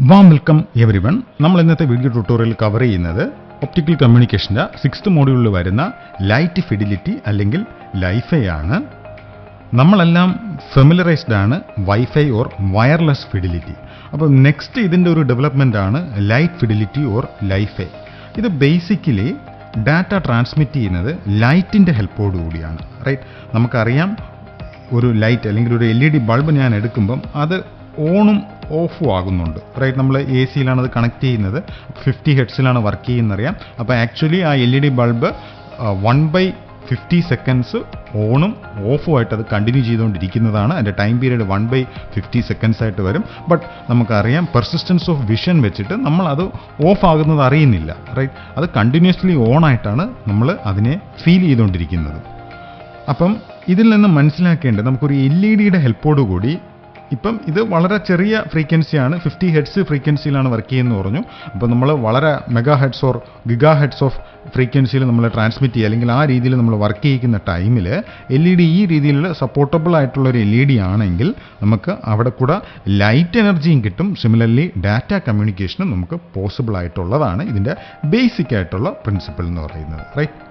Warm welcome everyone. നമ്മൾ ഇന്നത്തെ video tutorial cover ചെയ്യുന്നത് ഒപ്റ്റിക്കൽ കമ്മ്യൂണിക്കേഷൻ്റെ 6th മോഡ്യൂളിൽ വരുന്ന ലൈറ്റ് ഫിഡിലിറ്റി അല്ലെങ്കിൽ ലൈഫൈ ആണ്. നമ്മളെല്ലാം ഫെമിലറൈസ്ഡ് ആണ് വൈഫൈ ഓർ വയർലെസ് ഫിഡിലിറ്റി. അപ്പോൾ നെക്സ്റ്റ് ഇതിൻ്റെ ഒരു ഡെവലപ്മെൻ്റ് ആണ് ലൈറ്റ് ഫിഡിലിറ്റി ഓർ ലൈഫൈ. ഇത് ബേസിക്കലി ഡാറ്റ ട്രാൻസ്മിറ്റ് ചെയ്യുന്നത് ലൈറ്റിൻ്റെ ഹെൽപ്പോടു കൂടിയാണ്. റൈറ്റ്, നമുക്കറിയാം ഒരു ലൈറ്റ് അല്ലെങ്കിൽ ഒരു LED ബൾബ് ഞാൻ എടുക്കുമ്പം അത് ഓണും ഓഫും ആകുന്നുണ്ട്. റൈറ്റ്, നമ്മൾ എ സിയിലാണ് അത് കണക്ട് ചെയ്യുന്നത്, 50 ഹെർട്സിലാണ് വർക്ക് ചെയ്യുന്നറിയാം. അപ്പോൾ ആക്ച്വലി ആ LED ബൾബ് 1/50 സെക്കൻഡ്സ് ഓണും ഓഫും ആയിട്ട് അത് കണ്ടിന്യൂ ചെയ്തുകൊണ്ടിരിക്കുന്നതാണ്. അതിൻ്റെ ടൈം പീരീഡ് 1/50 സെക്കൻഡ്സ് ആയിട്ട് വരും. ബട്ട് നമുക്കറിയാം പെർസിസ്റ്റൻസ് ഓഫ് വിഷൻ വെച്ചിട്ട് നമ്മൾ അത് ഓഫ് ആകുന്നത് അറിയുന്നില്ല. റൈറ്റ്, അത് കണ്ടിന്യൂസ്ലി ഓൺ ആയിട്ടാണ് നമ്മൾ അതിനെ ഫീൽ ചെയ്തുകൊണ്ടിരിക്കുന്നത്. അപ്പം ഇതിൽ നിന്ന് മനസ്സിലാക്കേണ്ടത് നമുക്കൊരു LED ഹെൽപ്പോടു കൂടി ഇപ്പം ഇത് വളരെ ചെറിയ ഫ്രീക്വൻസിയാണ്, 50 ഹെർട്സ് ഫ്രീക്വൻസിയിലാണ് വർക്ക് ചെയ്യുന്നത് പറഞ്ഞു. അപ്പോൾ നമ്മൾ വളരെ mega hertz or giga hertz of ഫ്രീക്വൻസിയിൽ നമ്മൾ ട്രാൻസ്മിറ്റ് ചെയ്യുക അല്ലെങ്കിൽ ആ രീതിയിൽ നമ്മൾ വർക്ക് ചെയ്യിക്കുന്ന ടൈമിൽ LED ഈ രീതിയിൽ സപ്പോർട്ടബിൾ ആയിട്ടുള്ളൊരു LED ആണെങ്കിൽ നമുക്ക് അവിടെ കൂടെ ലൈറ്റ് എനർജിയും കിട്ടും. സിമിലർലി ഡാറ്റ കമ്മ്യൂണിക്കേഷനും നമുക്ക് പോസിബിൾ ആയിട്ടുള്ളതാണ് ഇതിൻ്റെ ബേസിക് ആയിട്ടുള്ള പ്രിൻസിപ്പിൾ എന്ന് പറയുന്നത്. റൈറ്റ്,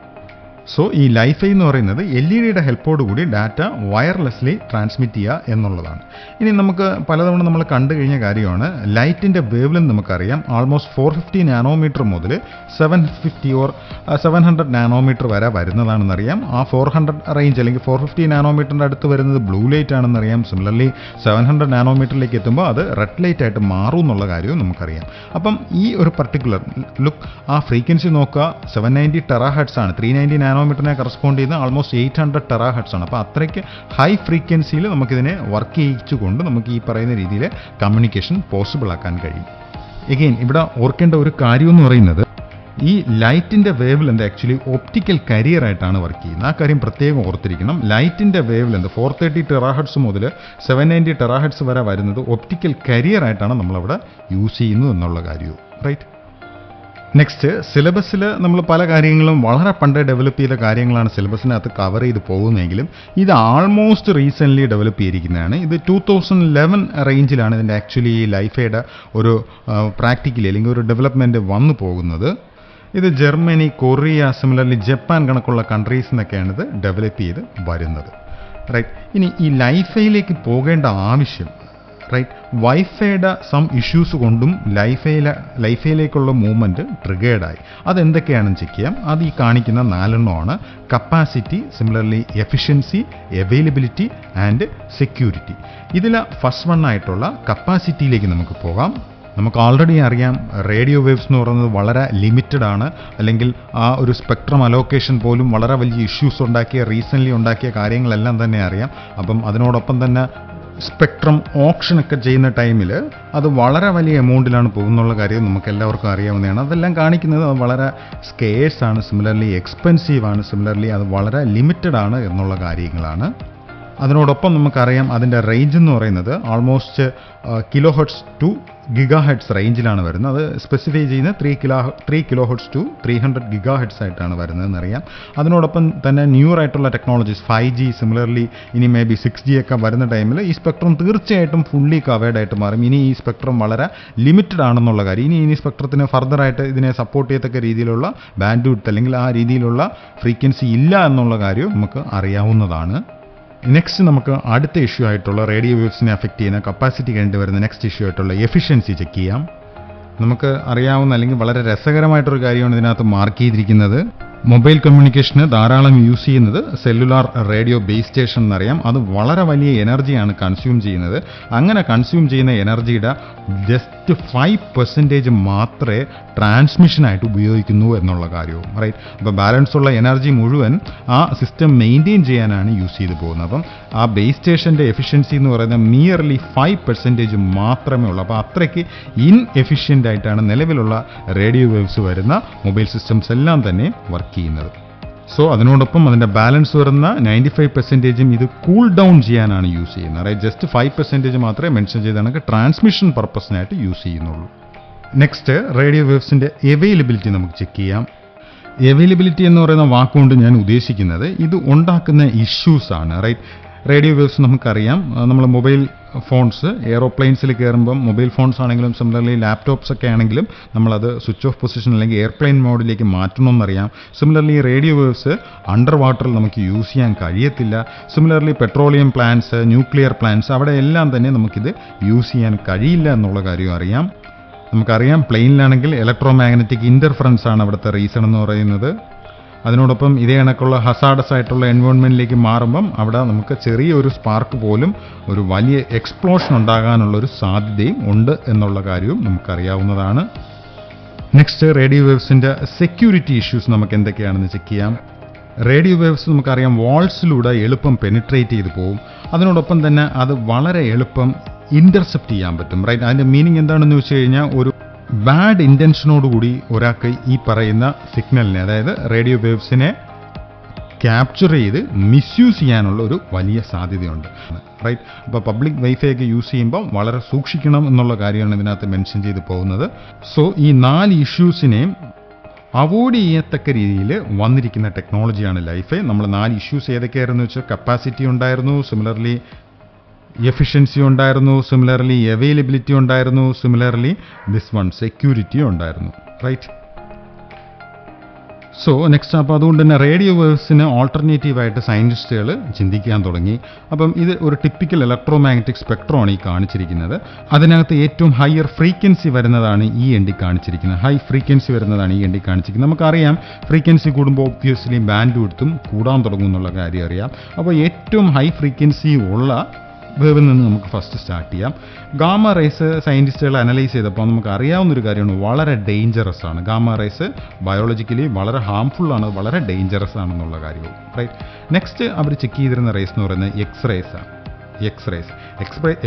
സോ ഈ ലൈഫൈ എന്ന് പറയുന്നത് LED ഹെൽപ്പോടു കൂടി ഡാറ്റ വയർലെസ്ലി ട്രാൻസ്മിറ്റ് ചെയ്യുക എന്നുള്ളതാണ്. ഇനി നമുക്ക് പലതവണ നമ്മൾ കണ്ടു കഴിഞ്ഞ കാര്യമാണ് ലൈറ്റിൻ്റെ വേവ് ലെങ്ത് നമുക്കറിയാം ആൾമോസ്റ്റ് 450 നാനോമീറ്റർ മുതൽ 750 ഓർ 700 നാനോമീറ്റർ വരെ വരുന്നതാണെന്നറിയാം. ആ 400 റേഞ്ച് അല്ലെങ്കിൽ 450 നാനോമീറ്ററിൻ്റെ അടുത്ത് വരുന്നത് ബ്ലൂ ലൈറ്റ് ആണെന്നറിയാം. സിമിലർലി 700 നാനോമീറ്ററിലേക്ക് എത്തുമ്പോൾ അത് റെഡ് ലൈറ്റ് ആയിട്ട് മാറും എന്നുള്ള കാര്യവും നമുക്കറിയാം. അപ്പം ഈ ഒരു പർട്ടിക്കുലർ ലുക്ക് ആ ഫ്രീക്വൻസി നോക്കുക, 790 ടെറാഹെർട്സ് ആണ്. 390 നാനോമീറ്ററിനെ കറസ്പോണ്ട് ചെയ്യുന്ന ആൾമോസ്റ്റ് 800 ടെറാഹെർട്സ് ആണ്. അപ്പോൾ അത്രയ്ക്ക് ഹൈ ഫ്രീക്വൻസിയിൽ നമുക്കിതിനെ വർക്ക് ചെയ്യിച്ചുകൊണ്ട് നമുക്ക് ഈ പറയുന്ന രീതിയിൽ കമ്മ്യൂണിക്കേഷൻ പോസിബിൾ ആക്കാൻ കഴിയും. എഗെയിൻ ഇവിടെ ഓർക്കേണ്ട ഒരു കാര്യം എന്ന് പറയുന്നത് ഈ ലൈറ്റിൻ്റെ wave length actually optical career ആയിട്ടാണ് വർക്ക് ചെയ്യുന്നത്. ആ കാര്യം പ്രത്യേകം ഓർത്തിരിക്കണം. ലൈറ്റിൻ്റെ വേവ് ലെന്ത് 430 ടെറാഹെർട്സ് മുതൽ 790 ടെറാഹെർട്സ് വരെ വരുന്നത് ഒപ്റ്റിക്കൽ കരിയർ ആയിട്ടാണ് നമ്മളവിടെ യൂസ് ചെയ്യുന്നത് എന്നുള്ള കാര്യവും. റൈറ്റ്, നെക്സ്റ്റ് സിലബസിൽ നമ്മൾ പല കാര്യങ്ങളും വളരെ പണ്ട് ഡെവലപ്പ് ചെയ്ത കാര്യങ്ങളാണ് സിലബസിനകത്ത് കവർ ചെയ്ത് പോകുന്നതെങ്കിലും ഇത് ആൾമോസ്റ്റ് റീസെൻ്റ്ലി ഡെവലപ്പ് ചെയ്തിരിക്കുന്നതാണ്. ഇത് 2011 റേഞ്ചിലാണ് ഇതിൻ്റെ ആക്ച്വലി ഈ ലൈഫൈയുടെ ഒരു പ്രാക്ടിക്കലി അല്ലെങ്കിൽ ഒരു ഡെവലപ്മെൻറ്റ് വന്നു പോകുന്നത്. ഇത് ജർമ്മനി, കൊറിയ, സിമിലർലി ജപ്പാൻ കണക്കുള്ള കൺട്രീസിൽ നിന്നൊക്കെയാണ് ഇത് ഡെവലപ്പ് ചെയ്ത് വരുന്നത്. റൈറ്റ്, ഇനി ഈ ലൈഫൈയിലേക്ക് പോകേണ്ട ആവശ്യം റൈറ്റ് വൈഫൈയുടെ സം ഇഷ്യൂസ് കൊണ്ടും ലൈഫൈയിലേക്കുള്ള മൂവ്മെൻറ്റ് ട്രിഗേർഡായി. അതെന്തൊക്കെയാണെന്ന് ചെക്ക് ചെയ്യാം. അത് ഈ കാണിക്കുന്ന 4 capacity, similarly efficiency, availability and security. ഇതിൽ ഫസ്റ്റ് വൺ ആയിട്ടുള്ള കപ്പാസിറ്റിയിലേക്ക് നമുക്ക് പോകാം. നമുക്ക് ഓൾറെഡി അറിയാം റേഡിയോ വേവ്സ് എന്ന് പറയുന്നത് വളരെ ലിമിറ്റഡ് ആണ്, അല്ലെങ്കിൽ ആ ഒരു സ്പെക്ട്രം അലോക്കേഷൻ പോലും വളരെ വലിയ ഇഷ്യൂസ് റീസെൻ്റ്ലി ഉണ്ടാക്കിയ കാര്യങ്ങളെല്ലാം തന്നെ അറിയാം. അപ്പം അതിനോടൊപ്പം തന്നെ സ്പെക്ട്രം ഓപ്ഷനൊക്കെ ചെയ്യുന്ന ടൈമിൽ അത് വളരെ വലിയ എമൗണ്ടിലാണ് പോകുന്നുള്ള കാര്യം നമുക്ക് എല്ലാവർക്കും അറിയാവുന്നതാണ്. അതെല്ലാം കാണിക്കുന്നത് അത് വളരെ സ്കേഴ്സ് ആണ്, സിമിലർലി എക്സ്പെൻസീവ് ആണ്, സിമിലർലി അത് വളരെ ലിമിറ്റഡ് ആണ് എന്നുള്ള കാര്യങ്ങളാണ്. അതിനോടൊപ്പം നമുക്കറിയാം അതിൻ്റെ റേഞ്ച് എന്ന് പറയുന്നത് almost kilohertz to gigahertz റേഞ്ചിലാണ് വരുന്നത്. അത് സ്പെസിഫൈ ചെയ്യുന്ന 3 kilohertz to 300 gigahertz ആയിട്ടാണ് വരുന്നതെന്നറിയാം. അതിനോടൊപ്പം തന്നെ ന്യൂ ആയിട്ടുള്ള ടെക്നോളജീസ് 5G, സിമിലർലി ഇനി മേ ബി 6G ഒക്കെ വരുന്ന ടൈമിൽ ഈ സ്പെക്ട്രം തീർച്ചയായിട്ടും ഫുള്ളി കവേർഡ് ആയിട്ട് മാറും. ഇനി ഈ സ്പെക്ട്രം വളരെ ലിമിറ്റഡ് ആണെന്നുള്ള കാര്യം, ഇനി സ്പെക്ട്രത്തിന് ഫർദറായിട്ട് ഇതിനെ സപ്പോർട്ട് ചെയ്യത്തക്ക രീതിയിലുള്ള ബാൻഡ് വിഡ്ത്ത് അല്ലെങ്കിൽ ആ രീതിയിലുള്ള ഫ്രീക്വൻസി ഇല്ല എന്നുള്ള കാര്യവും നമുക്ക് അറിയാവുന്നതാണ്. നെക്സ്റ്റ് നമുക്ക് അടുത്ത ഇഷ്യൂ ആയിട്ടുള്ള റേഡിയോ വേവ്സിനെ അഫക്റ്റ് ചെയ്യുന്ന കപ്പാസിറ്റി കഴിഞ്ഞിട്ട് വരുന്ന നെക്സ്റ്റ് ഇഷ്യൂ ആയിട്ടുള്ള എഫിഷ്യൻസി ചെക്ക് ചെയ്യാം. നമുക്ക് അറിയാവുന്ന അല്ലെങ്കിൽ വളരെ രസകരമായിട്ടൊരു കാര്യമാണ് ഇതിനകത്ത് മാർക്ക് ചെയ്തിരിക്കുന്നത്. മൊബൈൽ കമ്മ്യൂണിക്കേഷന് ധാരാളം യൂസ് ചെയ്യുന്നത് സെല്ലുലാർ റേഡിയോ ബേസ് സ്റ്റേഷൻ എന്നറിയാം. അത് വളരെ വലിയ എനർജിയാണ് കൺസ്യൂം ചെയ്യുന്നത്. അങ്ങനെ കൺസ്യൂം ചെയ്യുന്ന എനർജിയുടെ ജസ്റ്റ് 5% മാത്രമേ ട്രാൻസ്മിഷനായിട്ട് ഉപയോഗിക്കുന്നു എന്നുള്ള കാര്യവും. റൈറ്റ്, അപ്പോൾ ബാലൻസ് ഉള്ള എനർജി മുഴുവൻ ആ സിസ്റ്റം മെയിൻറ്റെയിൻ ചെയ്യാനാണ് യൂസ് ചെയ്ത് പോകുന്നത്. അപ്പം ആ ബേസ് സ്റ്റേഷൻ്റെ എഫിഷ്യൻസി എന്ന് പറയുന്നത് നിയർലി 5% മാത്രമേ ഉള്ളൂ. അപ്പോൾ അത്രയ്ക്ക് ഇൻഎഫിഷ്യൻ്റ് ആയിട്ടാണ് നിലവിലുള്ള റേഡിയോ വേവ്സ് വരുന്ന മൊബൈൽ സിസ്റ്റംസ് എല്ലാം തന്നെ വർക്ക് ചെയ്യുന്നത്. സോ അതിനോടൊപ്പം അതിൻ്റെ ബാലൻസ് വരുന്ന 95% ഇത് കൂൾ ഡൗൺ ചെയ്യാനാണ് യൂസ് ചെയ്യുന്നത്. റൈറ്റ്, ജസ്റ്റ് 5% മാത്രമേ മെൻഷൻ ചെയ്താണ് ട്രാൻസ്മിഷൻ പർപ്പസിനായിട്ട് യൂസ് ചെയ്യുന്നുള്ളൂ. നെക്സ്റ്റ് റേഡിയോ വേവ്സിൻ്റെ അവൈലബിലിറ്റി നമുക്ക് ചെക്ക് ചെയ്യാം. അവൈലബിലിറ്റി എന്ന് പറയുന്ന വാക്കുകൊണ്ട് ഞാൻ ഉദ്ദേശിക്കുന്നത് ഇത് ഉണ്ടാക്കുന്ന ഇഷ്യൂസ് ആണ്. റൈറ്റ്, റേഡിയോ വേവ്സ് നമുക്കറിയാം, നമ്മൾ മൊബൈൽ ഫോൺസ് എയറോപ്ലെയിൻസിൽ കയറുമ്പം മൊബൈൽ ഫോൺസ് ആണെങ്കിലും സിമിലർലി ലാപ്ടോപ്സ് ഒക്കെ ആണെങ്കിലും നമ്മളത് സ്വിച്ച് ഓഫ് പൊസിഷൻ അല്ലെങ്കിൽ എയർപ്ലെയിൻ മോഡിലേക്ക് മാറ്റണമെന്നറിയാം. സിമിലർലി റേഡിയോ വേവ്സ് അണ്ടർ വാട്ടറിൽ നമുക്ക് യൂസ് ചെയ്യാൻ കഴിയത്തില്ല. Similarly petroleum plants, nuclear plants, അവിടെ എല്ലാം തന്നെ നമുക്കിത് യൂസ് ചെയ്യാൻ കഴിയില്ല എന്നുള്ള കാര്യം അറിയാം. നമുക്കറിയാം പ്ലെയിനിലാണെങ്കിൽ ഇലക്ട്രോ മാഗ്നറ്റിക് ഇൻ്റർഫറൻസ് ആണ് അവിടുത്തെ റീസൺ എന്ന് പറയുന്നത്. അതിനോടൊപ്പം ഇതേ കണക്കുള്ള ഹസാഡസ് ആയിട്ടുള്ള എൻവയോൺമെൻറ്റിലേക്ക് മാറുമ്പം അവിടെ നമുക്ക് ചെറിയൊരു സ്പാർക്ക് പോലും ഒരു വലിയ എക്സ്പ്ലോഷൻ ഉണ്ടാകാനുള്ളൊരു സാധ്യതയും ഉണ്ട് എന്നുള്ള കാര്യവും നമുക്കറിയാവുന്നതാണ്. നെക്സ്റ്റ് റേഡിയോ വേവ്സിൻ്റെ സെക്യൂരിറ്റി ഇഷ്യൂസ് നമുക്ക് എന്തൊക്കെയാണെന്ന് ചെക്ക് ചെയ്യാം. റേഡിയോ വേവ്സ് നമുക്കറിയാം വാൾസിലൂടെ എളുപ്പം പെനിട്രേറ്റ് ചെയ്ത് പോകും. അതിനോടൊപ്പം തന്നെ അത് വളരെ എളുപ്പം ഇൻ്റർസെപ്റ്റ് ചെയ്യാൻ പറ്റും. റൈറ്റ്, അതിൻ്റെ മീനിങ് എന്താണെന്ന് വെച്ച് കഴിഞ്ഞാൽ ഒരു ബാഡ് ഇൻറ്റൻഷനോടുകൂടി ഒരാൾക്ക് ഈ പറയുന്ന സിഗ്നലിനെ, അതായത് റേഡിയോ വേവ്സിനെ ക്യാപ്ചർ ചെയ്ത് മിസ്യൂസ് ചെയ്യാനുള്ള ഒരു വലിയ സാധ്യതയുണ്ട്. റൈറ്റ്, അപ്പോൾ പബ്ലിക് വൈഫൈ ഒക്കെ യൂസ് ചെയ്യുമ്പോൾ വളരെ സൂക്ഷിക്കണം എന്നുള്ള കാര്യമാണ് ഇതിനകത്ത് മെൻഷൻ ചെയ്ത് പോകുന്നത്. സോ ഈ 4 ഇഷ്യൂസിനെയും അവോയ്ഡ് ചെയ്യത്തക്ക രീതിയിൽ വന്നിരിക്കുന്ന ടെക്നോളജിയാണ് ലൈഫൈ. നമ്മൾ 4 ഇഷ്യൂസ് ഏതൊക്കെയായിരുന്നു വെച്ചാൽ കപ്പാസിറ്റി ഉണ്ടായിരുന്നു, സിമിലർലി എഫിഷ്യൻസി ഉണ്ടായിരുന്നു, സിമിലർലി അവൈലബിലിറ്റി ഉണ്ടായിരുന്നു, സിമിലർലി സെക്യൂരിറ്റി ഉണ്ടായിരുന്നു. റൈറ്റ്, സോ നെക്സ്റ്റ് അപ്പോൾ അതുകൊണ്ട് തന്നെ റേഡിയോ വേവ്സിന് ഓൾട്ടർനേറ്റീവായിട്ട് സയൻറ്റിസ്റ്റുകൾ ചിന്തിക്കാൻ തുടങ്ങി. അപ്പം ഇത് ഒരു ടിപ്പിക്കൽ ഇലക്ട്രോ മാഗ്നറ്റിക് സ്പെക്ട്രമാണ് ഈ കാണിച്ചിരിക്കുന്നത്. അതിനകത്ത് ഏറ്റവും ഹയർ ഫ്രീക്വൻസി വരുന്നതാണ് ഈ എൻഡി കാണിച്ചിരിക്കുന്നത്. ഹൈ ഫ്രീക്വൻസി വരുന്നതാണ് ഈ എൻഡി കാണിച്ചിരിക്കുന്നത്. നമുക്കറിയാം ഫ്രീക്വൻസി കൂടുമ്പോൾ ഒബ്വിയസ്ലി ബാൻഡ് വിഡ്ത്തും കൂടാൻ തുടങ്ങും എന്നുള്ള കാര്യം അറിയാം. അപ്പോൾ ഏറ്റവും ഹൈ ഫ്രീക്വൻസി ഉള്ള വേവിൽ നിന്ന് നമുക്ക് ഫസ്റ്റ് സ്റ്റാർട്ട് ചെയ്യാം. ഗാമ റേസ് സയൻറ്റിസ്റ്റുകൾ അനലൈസ് ചെയ്തപ്പോൾ നമുക്ക് അറിയാവുന്നൊരു കാര്യമാണ്, വളരെ ഡേഞ്ചറസ് ആണ്. ഗാമ റേസ് ബയോളജിക്കലി വളരെ ഹാംഫുൾ ആണ്, വളരെ ഡേഞ്ചറസ് ആണെന്നുള്ള കാര്യവും. റൈറ്റ്, നെക്സ്റ്റ് അവർ ചെക്ക് ചെയ്തിരുന്ന റേസ് എന്ന് പറയുന്നത്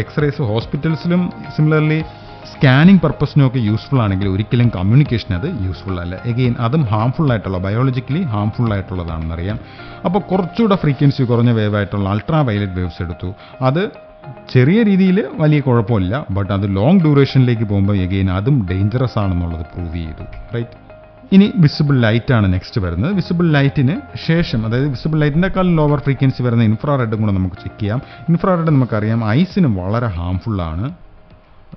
എക്സ് റേസ് ഹോസ്പിറ്റൽസിലും സിമിലർലി സ്കാനിങ് പർപ്പസിനൊക്കെ യൂസ്ഫുൾ ആണെങ്കിൽ ഒരിക്കലും കമ്മ്യൂണിക്കേഷൻ അത് യൂസ്ഫുൾ അല്ല. എഗെയിൻ അതും ഹാംഫുൾ ആയിട്ടുള്ള, ബയോളജിക്കലി ഹാംഫുൾ ആയിട്ടുള്ളതാണെന്നറിയാം. അപ്പോൾ കുറച്ചുകൂടെ ഫ്രീക്വൻസി കുറഞ്ഞ വേവ് ആയിട്ടുള്ള അൾട്രാ വയലറ്റ് വേവ്സ് എടുത്തു. അത് ചെറിയ രീതിയിൽ വലിയ കുഴപ്പമില്ല, ബട്ട് അത് ലോങ് ഡ്യൂറേഷനിലേക്ക് പോകുമ്പോൾ എഗെയിൻ അതും ഡേഞ്ചറസ് ആണെന്നുള്ളത് പ്രൂവ് ചെയ്തു. റൈറ്റ്, ഇനി വിസിബിൾ ലൈറ്റ് ആണ് നെക്സ്റ്റ് വരുന്നത്. വിസിബിൾ ലൈറ്റിന് ശേഷം, അതായത് വിസിബിൾ ലൈറ്റിനേക്കാൾ ലോവർ ഫ്രീക്വൻസി വരുന്ന ഇൻഫ്രാറെഡും കൂടെ നമുക്ക് ചെക്ക് ചെയ്യാം. ഇൻഫ്രാറെഡ് നമുക്കറിയാം ഐസിന് വളരെ ഹാംഫുള്ളാണ്.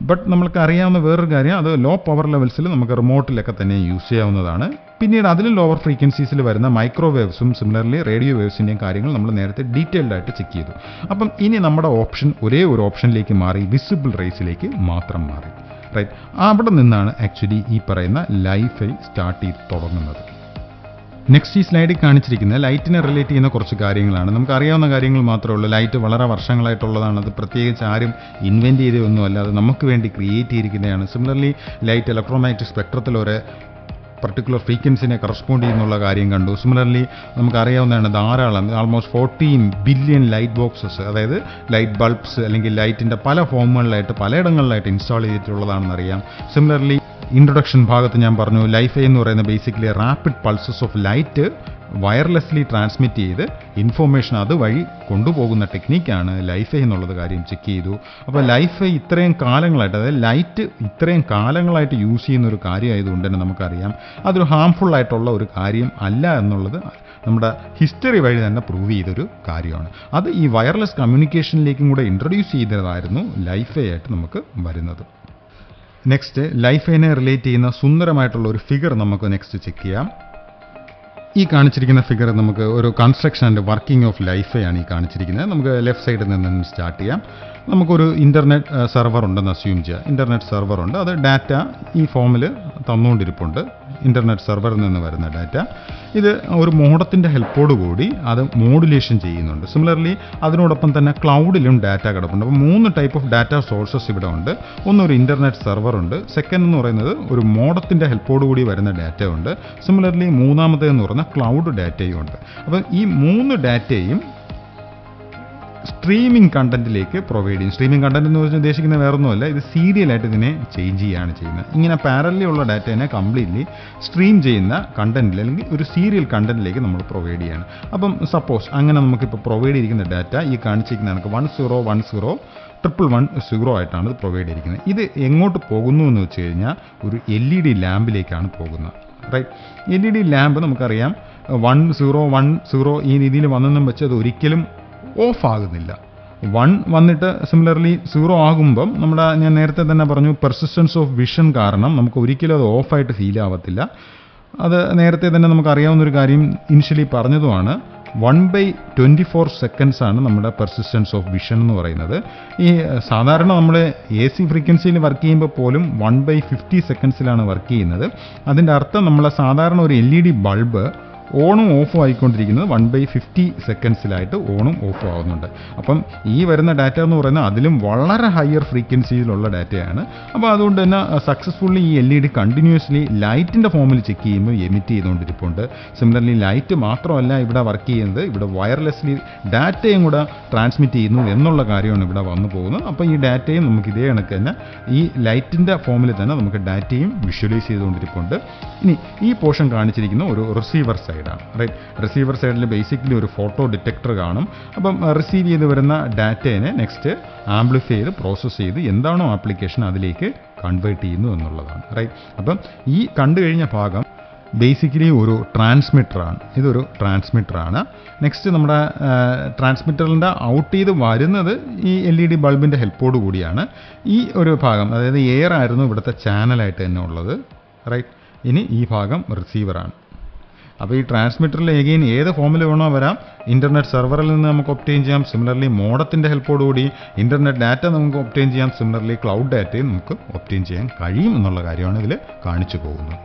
ബട്ട് നമ്മൾക്ക് അറിയാവുന്ന വേറൊരു കാര്യം, അത് ലോ പവർ ലെവൽസിൽ നമുക്ക് റിമോട്ടിലൊക്കെ തന്നെ യൂസ് ചെയ്യാവുന്നതാണ്. പിന്നീട് അതിലും ലോവർ ഫ്രീക്വൻസീസിൽ വരുന്ന മൈക്രോവേവ്സും സിമിലർലി റേഡിയോ വേവ്സിൻ്റെയും കാര്യങ്ങൾ നമ്മൾ നേരത്തെ ഡീറ്റെയിൽഡ് ആയിട്ട് ചെക്ക് ചെയ്തു. അപ്പം ഇനി നമ്മുടെ ഓപ്ഷൻ ഒരേ ഒരു ഓപ്ഷനിലേക്ക് മാറി, വിസിബിൾ റേസിലേക്ക് മാത്രം മാറി. റൈറ്റ്, അവിടെ നിന്നാണ് ആക്ച്വലി ഈ പറയുന്ന ലൈഫൈ സ്റ്റാർട്ട് ചെയ്ത് തുടങ്ങുന്നത്. നെക്സ്റ്റ് ഈ സ്ലൈഡിൽ കാണിച്ചിരിക്കുന്നത് ലൈറ്റിനെ റിലേറ്റ് ചെയ്യുന്ന കുറച്ച് കാര്യങ്ങളാണ്. നമുക്കറിയാവുന്ന കാര്യങ്ങൾ മാത്രമേ ഉള്ളൂ. ലൈറ്റ് വളരെ വർഷങ്ങളായിട്ടുള്ളതാണ്. അത് പ്രത്യേകിച്ച് ആരും ഇൻവെൻറ്റ് ചെയ്തൊന്നുമല്ല, അത് നമുക്ക് വേണ്ടി ക്രിയേറ്റ് ചെയ്തിരിക്കുന്നതാണ്. സിമിലർലി ലൈറ്റ് ഇലക്ട്രോമാഗ്നറ്റിക് സ്പെക്ട്രത്തിൽ ഒരു പർട്ടിക്കുലർ ഫ്രീക്വൻസിനെ കറസ്പോണ്ട് ചെയ്യുന്നുള്ള കാര്യം കണ്ടു. സിമിലർലി നമുക്കറിയാവുന്നതാണ് ധാരാളം, ആൾമോസ്റ്റ് 14 ബില്യൺ ലൈറ്റ് ബോക്സസ്, അതായത് ലൈറ്റ് ബൾബ്സ് അല്ലെങ്കിൽ ലൈറ്റിൻ്റെ പല ഫോമുകളിലായിട്ട് പലയിടങ്ങളിലായിട്ട് ഇൻസ്റ്റാൾ ചെയ്തിട്ടുള്ളതാണെന്നറിയാം. സിമിലർലി ഇൻട്രൊഡക്ഷൻ ഭാഗത്ത് ഞാൻ പറഞ്ഞു, ലൈഫൈ എന്ന് പറയുന്ന basically rapid pulses of light wirelessly transmit ചെയ്ത് ഇൻഫോർമേഷൻ അതുവഴി കൊണ്ടുപോകുന്ന ടെക്നിക്കാണ് ലൈഫൈ എന്നുള്ളത് കാര്യം ചെക്ക് ചെയ്തു. അപ്പോൾ ലൈഫൈ ഇത്രയും കാലങ്ങളായിട്ട്, അതായത് ലൈറ്റ് ഇത്രയും കാലങ്ങളായിട്ട് യൂസ് ചെയ്യുന്ന ഒരു കാര്യമായതുകൊണ്ട് തന്നെ നമുക്കറിയാം അതൊരു ഹാംഫുൾ ആയിട്ടുള്ള ഒരു കാര്യം അല്ല എന്നുള്ളത് നമ്മുടെ ഹിസ്റ്ററി വഴി തന്നെ പ്രൂവ് ചെയ്തൊരു കാര്യമാണ്. അത് ഈ വയർലെസ് കമ്മ്യൂണിക്കേഷനിലേക്കും കൂടെ ഇൻട്രൊഡ്യൂസ് ചെയ്തതായിരുന്നു ലൈഫൈ ആയിട്ട് നമുക്ക് വരുന്നത്. നെക്സ്റ്റ് ലൈഫൈനെ റിലേറ്റ് ചെയ്യുന്ന സുന്ദരമായിട്ടുള്ള ഒരു ഫിഗർ നമുക്ക് നെക്സ്റ്റ് ചെക്ക് ചെയ്യാം. ഈ കാണിച്ചിരിക്കുന്ന ഫിഗർ നമുക്ക് ഒരു construction and working of Li-Fi ആണ് ഈ കാണിച്ചിരിക്കുന്നത്. നമുക്ക് ലെഫ്റ്റ് സൈഡിൽ നിന്ന് സ്റ്റാർട്ട് ചെയ്യാം. നമുക്കൊരു ഇൻ്റർനെറ്റ് സെർവർ ഉണ്ടെന്ന് അസ്യൂം ചെയ്യുക. ഇൻ്റർനെറ്റ് സെർവർ ഉണ്ട്, അത് ഡാറ്റ ഈ ഫോമിൽ തന്നുകൊണ്ടിരിപ്പുണ്ട്. ഇൻ്റർനെറ്റ് സെർവറിൽ നിന്ന് വരുന്ന ഡാറ്റ ഇത് ഒരു മോഡത്തിൻ്റെ ഹെൽപ്പോടുകൂടി അത് മോഡുലേഷൻ ചെയ്യുന്നുണ്ട്. സിമിലർലി അതിനോടൊപ്പം തന്നെ ക്ലൗഡിലും ഡാറ്റ കിടപ്പുണ്ട്. അപ്പോൾ 3 ടൈപ്പ് ഓഫ് ഡാറ്റ സോഴ്സസ് ഇവിടെ ഉണ്ട്. ഒന്നൊരു ഇൻ്റർനെറ്റ് സെർവർ ഉണ്ട്, സെക്കൻഡ് എന്ന് പറയുന്നത് ഒരു മോഡത്തിൻ്റെ ഹെൽപ്പോടുകൂടി വരുന്ന ഡാറ്റ ഉണ്ട്, സിമിലർലി മൂന്നാമത്തേന്ന് പറയുന്ന ക്ലൗഡ് ഡാറ്റയും ഉണ്ട്. അപ്പം ഈ 3 ഡാറ്റയും സ്ട്രീമിംഗ് കണ്ടന്റിലേക്ക് പ്രൊവൈഡ് ചെയ്യും. സ്ട്രീമിംഗ് കണ്ടന്റ് എന്ന് പറഞ്ഞാൽ ഉദ്ദേശിക്കുന്നത് വേറൊന്നുമല്ല, ഇത് സീരിയലായിട്ട് ഇതിനെ ചേഞ്ച് ചെയ്യുകയാണ് ചെയ്യുന്നത്. ഇങ്ങനെ പാരലലി ഉള്ള ഡാറ്റേനെ കംപ്ലീറ്റ്ലി സ്ട്രീം ചെയ്യുന്ന കണ്ടന്റിൽ അല്ലെങ്കിൽ ഒരു സീരിയൽ കണ്ടന്റിലേക്ക് നമ്മൾ പ്രൊവൈഡ് ചെയ്യാണ്. അപ്പം സപ്പോസ് അങ്ങനെ നമുക്കിപ്പോൾ പ്രൊവൈഡ് ചെയ്തിരിക്കുന്ന ഡാറ്റ ഈ കാണിച്ചിരിക്കുന്ന കണക്ക് 10101110 ആയിട്ടാണ് ഇത് പ്രൊവൈഡ് ചെയ്തിരിക്കുന്നത്. ഇത് എങ്ങോട്ട് പോകുന്നു എന്ന് വെച്ച് കഴിഞ്ഞാൽ ഒരു LED ലാമ്പിലേക്കാണ് പോകുന്നത്. റൈറ്റ്, LED ലാമ്പ് നമുക്കറിയാം 1010 ഈ രീതിയിൽ വന്നെന്നും വെച്ച് അത് ഒരിക്കലും ഓഫ് ആകുന്നില്ല. 1 വന്നിട്ട് സിമിലർലി 0 ആകുമ്പം ഞാൻ നേരത്തെ തന്നെ പറഞ്ഞു പെർസിസ്റ്റൻസ് ഓഫ് വിഷൻ കാരണം നമുക്ക് ഒരിക്കലും അത് ഓഫായിട്ട് ഫീൽ ആവത്തില്ല. അത് നേരത്തെ തന്നെ നമുക്കറിയാവുന്നൊരു കാര്യം ഇനിഷ്യലി പറഞ്ഞതുമാണ്. 1/24 സെക്കൻഡ്സ് ആണ് നമ്മുടെ പെർസിസ്റ്റൻസ് ഓഫ് വിഷൻ എന്ന് പറയുന്നത്. ഈ സാധാരണ നമ്മൾ AC ഫ്രീക്വൻസിയിൽ വർക്ക് ചെയ്യുമ്പോൾ പോലും 1/50 സെക്കൻഡ്സിലാണ് വർക്ക് ചെയ്യുന്നത്. അതിൻ്റെ അർത്ഥം നമ്മളെ സാധാരണ ഒരു LED ബൾബ് ഓണും ഓഫും ആയിക്കൊണ്ടിരിക്കുന്നത് 1/50 സെക്കൻഡ്സിലായിട്ട് ഓണും ഓഫും ആവുന്നുണ്ട്. അപ്പം ഈ വരുന്ന ഡാറ്റ എന്ന് പറയുന്നത് അതിലും വളരെ ഹയർ ഫ്രീക്വൻസിയിലുള്ള ഡാറ്റയാണ്. അപ്പോൾ അതുകൊണ്ട് തന്നെ സക്സസ്ഫുള്ളി ഈ LED കണ്ടിന്യൂസ്ലി ലൈറ്റിൻ്റെ ഫോമിൽ ചെക്ക് ചെയ്യുമ്പോൾ എമിറ്റ് ചെയ്തുകൊണ്ടിരിപ്പുണ്ട്. സിമിലർലി ലൈറ്റ് മാത്രമല്ല ഇവിടെ വർക്ക് ചെയ്യുന്നത്, ഇവിടെ വയർലെസ്ലി ഡാറ്റയും കൂടെ ട്രാൻസ്മിറ്റ് ചെയ്യുന്നു എന്നുള്ള കാര്യമാണ് ഇവിടെ വന്നു പോകുന്നത്. അപ്പോൾ ഈ ഡാറ്റയും നമുക്ക് ഇതേ കണക്ക് തന്നെ ഈ ലൈറ്റിൻ്റെ ഫോമിൽ തന്നെ നമുക്ക് ഡാറ്റയും വിഷ്വലൈസ് ചെയ്തുകൊണ്ടിരിപ്പുണ്ട്. ഇനി ഈ പോർഷൻ കാണിച്ചിരിക്കുന്ന ഒരു റിസീവർ സൈഡാണ്. റൈറ്റ്, റിസീവർ സൈഡിൽ ബേസിക്കലി ഒരു ഫോട്ടോ ഡിറ്റക്ടർ കാണും. അപ്പം റിസീവ് ചെയ്ത് വരുന്ന ഡാറ്റേനെ നെക്സ്റ്റ് ആംപ്ലിഫൈ ചെയ്ത് പ്രോസസ്സ് ചെയ്ത് എന്താണോ ആപ്ലിക്കേഷൻ അതിലേക്ക് കൺവേർട്ട് ചെയ്യുന്നു എന്നുള്ളതാണ്. റൈറ്റ്, അപ്പം ഈ കണ്ടു കഴിഞ്ഞ ഭാഗം ബേസിക്കലി ഒരു ട്രാൻസ്മിറ്ററാണ്. ഇതൊരു ട്രാൻസ്മിറ്ററാണ്. നെക്സ്റ്റ് നമ്മുടെ ട്രാൻസ്മിറ്ററിൻ്റെ ഔട്ട് ചെയ്ത് വരുന്നത് ഈ LED ബൾബിൻ്റെ ഹെൽപ്പോട് കൂടിയാണ്. ഈ ഒരു ഭാഗം, അതായത് എയർ ആയിരുന്നു ഇവിടുത്തെ ചാനലായിട്ട് തന്നെ ഉള്ളത്. റൈറ്റ്, ഇനി ഈ ഭാഗം റിസീവറാണ്. അപ്പോൾ ഈ ട്രാൻസ്മിറ്ററിൽ എഗെയിൻ ഏത് ഫോമിൽ വേണോ വരാം. ഇൻ്റർനെറ്റ് സെർവറിൽ നിന്ന് നമുക്ക് ഒബ്റ്റെയിൻ ചെയ്യാം. സിമിലർലി മോഡത്തിൻ്റെ ഹെൽപ്പോടുകൂടി ഇൻ്റർനെറ്റ് ഡാറ്റ നമുക്ക് ഒബ്റ്റെയിൻ ചെയ്യാം. സിമിലർലി ക്ലൗഡ് ഡാറ്റയും നമുക്ക് ഒബ്റ്റെയിൻ ചെയ്യാൻ കഴിയും എന്നുള്ള കാര്യമാണ് ഇതിൽ കാണിച്ചു പോകുന്നത്.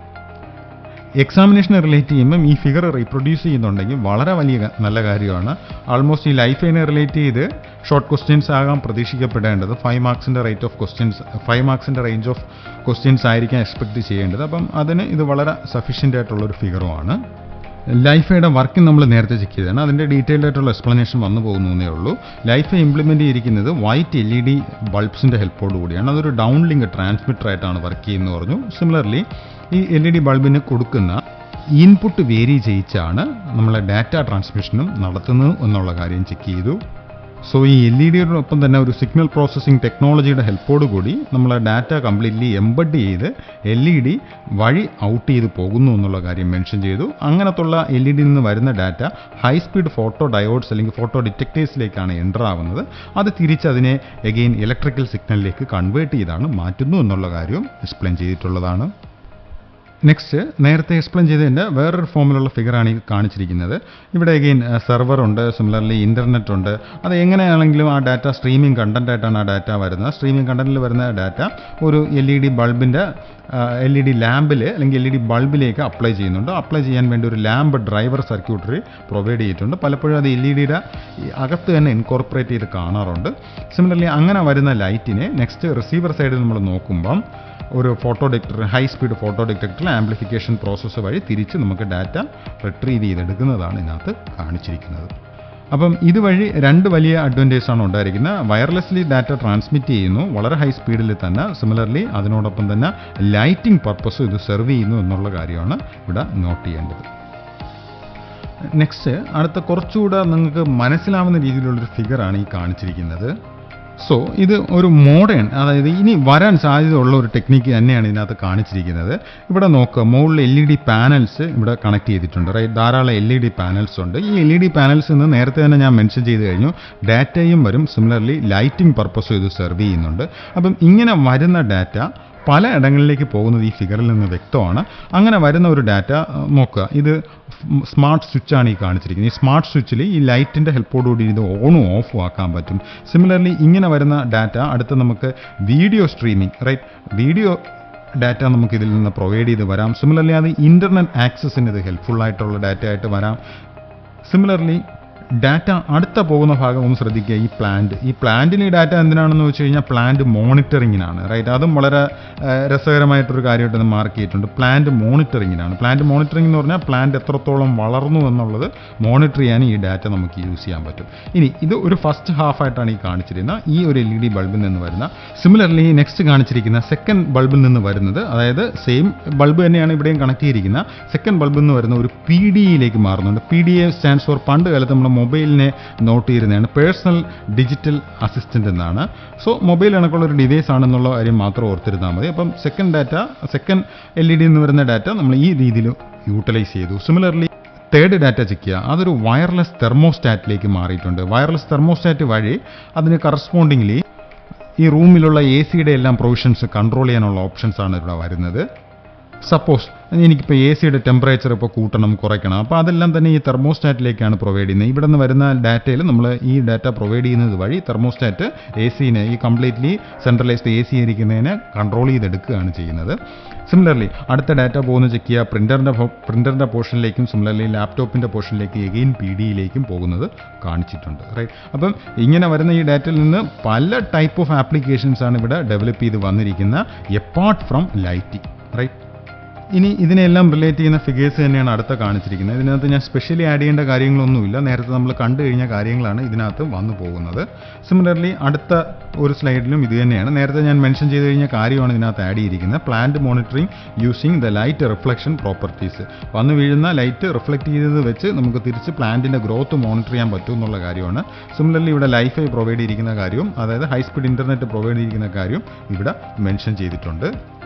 എക്സാമിനേഷനെ റിലേറ്റ് ചെയ്യുമ്പം ഈ ഫിഗർ റീപ്രൊഡ്യൂസ് ചെയ്യുന്നുണ്ടെങ്കിൽ വളരെ നല്ല കാര്യമാണ്. ആൾമോസ്റ്റ് ഈ ലൈഫിനെ റിലേറ്റ് ചെയ്ത് ഷോർട്ട് ക്വസ്റ്റ്യൻസ് ആകാം പ്രതീക്ഷിക്കപ്പെടേണ്ടത്. 5 മാർക്സിൻ്റെ റേഞ്ച് ഓഫ് ക്വസ്റ്റ്യൻസ് ആയിരിക്കാം എക്സ്പെക്ട് ചെയ്യേണ്ടത്. അപ്പം അതിന് ഇത് വളരെ സഫീഷ്യൻ്റ് ആയിട്ടുള്ളൊരു ഫിഗറുമാണ്. ലൈഫയുടെ വർക്കിംഗ് നമ്മൾ നേരത്തെ ചെക്ക് ചെയ്തതാണ്. അതിൻ്റെ ഡീറ്റെയിൽഡ് ആയിട്ടുള്ള എക്സ്പ്ലനേഷൻ വന്നു പോകുന്നതേ ഉള്ളൂ. ലൈഫ് ഇംപ്ലിമെൻറ്റ് ചെയ്തിരിക്കുന്നത് വൈറ്റ് LED ബൾബ്സിൻ്റെ ഹെൽപ്പോട് കൂടിയാണ്. അതൊരു ഡൗൺ ലിങ്ക് ട്രാൻസ്മിറ്റർ ആയിട്ടാണ് വർക്ക് ചെയ്യുന്നത് പറഞ്ഞു. സിമിലർലി ഈ LED ബൾബിന് കൊടുക്കുന്ന ഇൻപുട്ട് വേരി ചെയ്യിച്ചാണ് നമ്മളെ ഡാറ്റ ട്രാൻസ്മിഷനും നടത്തുന്നത് എന്നുള്ള കാര്യം ചെക്ക് ചെയ്തു. സോ ഈ LED-യോടൊപ്പം തന്നെ ഒരു സിഗ്നൽ പ്രോസസ്സിംഗ് ടെക്നോളജിയുടെ ഹെൽപ്പോട് കൂടി നമ്മളെ ഡാറ്റ കംപ്ലീറ്റ്ലി എംബഡ് ചെയ്ത് LED വഴി ഔട്ട് ചെയ്ത് പോകുന്നു എന്നുള്ള കാര്യം മെൻഷൻ ചെയ്തു. അങ്ങനത്തുള്ള LED നിന്ന് വരുന്ന data high speed photo diodes അല്ലെങ്കിൽ ഫോട്ടോ ഡിറ്റക്ടേഴ്സിലേക്കാണ് എൻ്റർ ആവുന്നത്. അത് തിരിച്ചതിനെ എഗെയിൻ ഇലക്ട്രിക്കൽ സിഗ്നലിലേക്ക് കൺവേർട്ട് ചെയ്താണ് മാറ്റുന്നു എന്നുള്ള കാര്യവും എക്സ്പ്ലെയിൻ ചെയ്തിട്ടുള്ളതാണ്. നെക്സ്റ്റ് നേരത്തെ എക്സ്പ്ലെയിൻ ചെയ്തതിൻ്റെ വേറൊരു ഫോമിലുള്ള ഫിഗറാണ് ഈ കാണിച്ചിരിക്കുന്നത്. ഇവിടെ അഗെയിൻ സെർവറുണ്ട്, സിമിലർലി ഇൻ്റർനെറ്റ് ഉണ്ട്. അത് എങ്ങനെയാണെങ്കിലും ആ ഡാറ്റ സ്ട്രീമിംഗ് കണ്ടൻറ്റായിട്ടാണ് ആ ഡാറ്റ വരുന്നത്. സ്ട്രീമിംഗ് കണ്ടൻറ്റിൽ വരുന്ന ഡാറ്റ ഒരു LED ബൾബിൻ്റെ LED ലാമ്പിൽ അല്ലെങ്കിൽ LED ബൾബിലേക്ക് അപ്ലൈ ചെയ്യുന്നുണ്ട്. അപ്ലൈ ചെയ്യാൻ വേണ്ടി ഒരു ലാമ്പ് ഡ്രൈവർ സർക്യൂട്ടറി പ്രൊവൈഡ് ചെയ്തിട്ടുണ്ട്. പലപ്പോഴും അത് LED-യുടെ അകത്ത് തന്നെ ഇൻകോർപ്പറേറ്റ് ചെയ്ത് കാണാറുണ്ട്. സിമിലർലി അങ്ങനെ വരുന്ന ലൈറ്റിനെ നെക്സ്റ്റ് റിസീവർ സൈഡിൽ നമ്മൾ നോക്കുമ്പം ഒരു photo detector, high speed photo ഡിറ്റക്ടറിൽ ആംപ്ലിഫിക്കേഷൻ പ്രോസസ്സ് വഴി തിരിച്ച് നമുക്ക് ഡാറ്റ റിട്രീവ് ചെയ്തെടുക്കുന്നതാണ് ഇതിനകത്ത് കാണിച്ചിരിക്കുന്നത്. അപ്പം ഇതുവഴി 2 വലിയ അഡ്വാൻറ്റേജാണ് ഉണ്ടായിരിക്കുന്നത്. വയർലെസ്ലി ഡാറ്റ ട്രാൻസ്മിറ്റ് ചെയ്യുന്നു വളരെ ഹൈ സ്പീഡിൽ തന്നെ. സിമിലർലി അതിനോടൊപ്പം തന്നെ ലൈറ്റിംഗ് പർപ്പസ് ഇത് സെർവ് ചെയ്യുന്നു എന്നുള്ള കാര്യമാണ് ഇവിടെ നോട്ട് ചെയ്യേണ്ടത്. നെക്സ്റ്റ് അടുത്ത കുറച്ചുകൂടെ നിങ്ങൾക്ക് മനസ്സിലാവുന്ന രീതിയിലുള്ളൊരു ഫിഗറാണ് ഈ കാണിച്ചിരിക്കുന്നത്. സോ ഇത് ഒരു മോഡേൺ, അതായത് ഇനി വരാൻ സാധ്യതയുള്ള ഒരു ടെക്നിക്ക് തന്നെയാണ് ഇതിനകത്ത് കാണിച്ചിരിക്കുന്നത്. ഇവിടെ നോക്കുക, മുകളിൽ LED പാനൽസ് ഇവിടെ കണക്ട് ചെയ്തിട്ടുണ്ട്. റൈറ്റ്, ധാരാളം LED പാനൽസ് ഉണ്ട്. ഈ LED പാനൽസ് നിന്ന് നേരത്തെ തന്നെ ഞാൻ മെൻഷൻ ചെയ്ത് കഴിഞ്ഞു, ഡാറ്റയും വരും. സിമിലർലി ലൈറ്റിംഗ് പർപ്പസും ഇത് സെർവ് ചെയ്യുന്നുണ്ട്. അപ്പം ഇങ്ങനെ വരുന്ന ഡാറ്റ പല ഇടങ്ങളിലേക്ക് പോകുന്നത് ഈ ഫിഗറിൽ നിന്ന് വ്യക്തമാണ്. അങ്ങനെ വരുന്ന ഒരു ഡാറ്റ നോക്കുക, ഇത് സ്മാർട്ട് സ്വിച്ചാണ് ഈ കാണിച്ചിരിക്കുന്നത്. ഈ സ്മാർട്ട് സ്വിച്ചിൽ ഈ ലൈറ്റിൻ്റെ ഹെൽപ്പോടുകൂടി ഇത് ഓണും ഓഫും ആക്കാൻ പറ്റും. സിമിലർലി ഇങ്ങനെ വരുന്ന ഡാറ്റ അടുത്ത് നമുക്ക് video streaming, right, video data നമുക്ക് ഇതിൽ നിന്ന് പ്രൊവൈഡ് ചെയ്ത് വരാം. സിമിലർലി അത് ഇൻ്റർനെറ്റ് ആക്സസിന് ഇത് ഹെൽപ്ഫുള്ളായിട്ടുള്ള ഡാറ്റ ആയിട്ട് വരാം. സിമിലർലി ഡാറ്റ അടുത്ത പോകുന്ന ഭാഗം ഒന്ന് ശ്രദ്ധിക്കുക. ഈ പ്ലാന്റിന് ഈ ഡാറ്റ എന്തിനാണെന്ന് വെച്ച് കഴിഞ്ഞാൽ പ്ലാന്റ് മോണിറ്ററിങ്ങിനാണ്. റൈറ്റ്, അതും വളരെ രസകരമായിട്ടൊരു കാര്യമായിട്ട് മാർക്ക് ചെയ്തിട്ടുണ്ട്. പ്ലാന്റ് മോണിറ്ററിങ്ങിനാണ്. പ്ലാന്റ് മോണിറ്ററിംഗ് എന്ന് പറഞ്ഞാൽ പ്ലാന്റ് എത്രത്തോളം വളർന്നു എന്നുള്ളത് മോണിറ്റർ ചെയ്യാൻ ഈ ഡാറ്റ നമുക്ക് യൂസ് ചെയ്യാൻ പറ്റും. ഇനി ഇത് ഒരു ഫസ്റ്റ് ഹാഫായിട്ടാണ് ഈ കാണിച്ചിരുന്നത് ഈ ഒരു LED ബൾബിൽ നിന്ന് വരുന്ന. സിമിലർലി നെക്സ്റ്റ് കാണിച്ചിരിക്കുന്ന സെക്കൻഡ് ബൾബിൽ നിന്ന് വരുന്നത്, അതായത് സെയിം ബൾബ് തന്നെയാണ് ഇവിടെയും കണക്ട് ചെയ്തിരിക്കുന്ന. സെക്കൻഡ് ബൾബിൽ നിന്ന് വരുന്ന ഒരു PDA-യിലേക്ക് മാറുന്നുണ്ട്. PDA സ്റ്റാൻഡ്സ് ഫോർ പണ്ട് കാലത്ത് നമ്മൾ മൊബൈലിനെ നോട്ട് ചെയ്യുന്നതാണ്, പേഴ്സണൽ ഡിജിറ്റൽ അസിസ്റ്റൻ്റ് എന്നാണ്. സോ മൊബൈൽ കണക്കുള്ള ഒരു ഡിവൈസ് ആണെന്നുള്ള കാര്യം മാത്രം ഓർത്തിരുന്നാൽ മതി. അപ്പം സെക്കൻഡ് LED നിന്ന് വരുന്ന ഡാറ്റ നമ്മൾ ഈ രീതിയിൽ യൂട്ടിലൈസ് ചെയ്തു. സിമിലർലി തേർഡ് ഡാറ്റ ചെക്ക് ചെയ്യുക. അതൊരു വയർലെസ് തെർമോസ്റ്റാറ്റിലേക്ക് മാറിയിട്ടുണ്ട്. വയർലെസ് തെർമോസ്റ്റാറ്റ് വഴി അതിന് കറസ്പോണ്ടിംഗ്ലി ഈ റൂമിലുള്ള എ സിയുടെ എല്ലാം പ്രൊവിഷൻസ് കൺട്രോൾ ചെയ്യാനുള്ള ഓപ്ഷൻസാണ് ഇവിടെ വരുന്നത്. സപ്പോസ് എനിക്കിപ്പോൾ എ സിയുടെ ടെമ്പറേച്ചർ ഇപ്പോൾ കൂട്ടണം കുറയ്ക്കണം, അപ്പോൾ അതെല്ലാം തന്നെ ഈ തെർമോസ്റ്റാറ്റിലേക്കാണ് പ്രൊവൈഡ് ചെയ്യുന്നത്. ഇവിടെ നിന്ന് വരുന്ന ഡാറ്റയിൽ നമ്മൾ ഈ ഡാറ്റ പ്രൊവൈഡ് ചെയ്യുന്നത് വഴി തെർമോസ്റ്റാറ്റ് എ സിനെ ഈ കംപ്ലീറ്റ്ലി സെൻട്രലൈസ്ഡ് എ സി ഇരിക്കുന്നതിനെ കൺട്രോൾ ചെയ്തെടുക്കുകയാണ് ചെയ്യുന്നത്. സിമിലർലി അടുത്ത ഡാറ്റ പോകുന്ന ചെക്ക് ചെയ്യുക പ്രിൻ്ററിൻ്റെ പോർഷനിലേക്കും സിമിലർലി ലാപ്ടോപ്പിൻ്റെ പോർഷനിലേക്ക് എഗെയിൻ പി ഡിയിലേക്കും പോകുന്നത് കാണിച്ചിട്ടുണ്ട്. റൈറ്റ്. അപ്പം ഇങ്ങനെ വരുന്ന ഈ ഡാറ്റയിൽ നിന്ന് പല ടൈപ്പ് ഓഫ് ആപ്ലിക്കേഷൻസ് ആണ് ഇവിടെ ഡെവലപ്പ് ചെയ്ത് വന്നിരിക്കുന്ന എപ്പാർട്ട് ഫ്രം ലൈറ്റിംഗ്. റൈറ്റ്. ഇനി ഇതിനെല്ലാം റിലേറ്റ് ചെയ്യുന്ന ഫിഗേഴ്സ് തന്നെയാണ് അടുത്ത കാണിച്ചിരിക്കുന്നത്. ഇതിനകത്ത് ഞാൻ സ്പെഷ്യലി ആഡ് ചെയ്യേണ്ട കാര്യങ്ങളൊന്നുമില്ല, നേരത്തെ നമ്മൾ കണ്ടു കഴിഞ്ഞ കാര്യങ്ങളാണ് ഇതിനകത്ത് വന്നു പോകുന്നത്. സിമിലർലി അടുത്ത ഒരു സ്ലൈഡിലും ഇത് തന്നെയാണ്, നേരത്തെ ഞാൻ മെൻഷൻ ചെയ്ത് കഴിഞ്ഞ കാര്യമാണ് ഇതിനകത്ത് ആഡ് ചെയ്തിരിക്കുന്നത്. Plant monitoring using the light reflection properties. വന്നു വീഴുന്ന ലൈറ്റ് റിഫ്ലക്ട് ചെയ്തത് വെച്ച് നമുക്ക് തിരിച്ച് പ്ലാന്റിൻ്റെ ഗ്രോത്ത് മോണിറ്റർ ചെയ്യാൻ പറ്റും എന്നുള്ള കാര്യമാണ്. സിമിലർലി ഇവിടെ ലൈഫൈ പ്രൊവൈഡ് ചെയ്തിരിക്കുന്ന കാര്യവും അതായത് ഹൈ സ്പീഡ് ഇൻ്റർനെറ്റ് പ്രൊവൈഡ് ചെയ്തിരിക്കുന്ന കാര്യവും ഇവിടെ മെൻഷൻ ചെയ്തിട്ടുണ്ട്.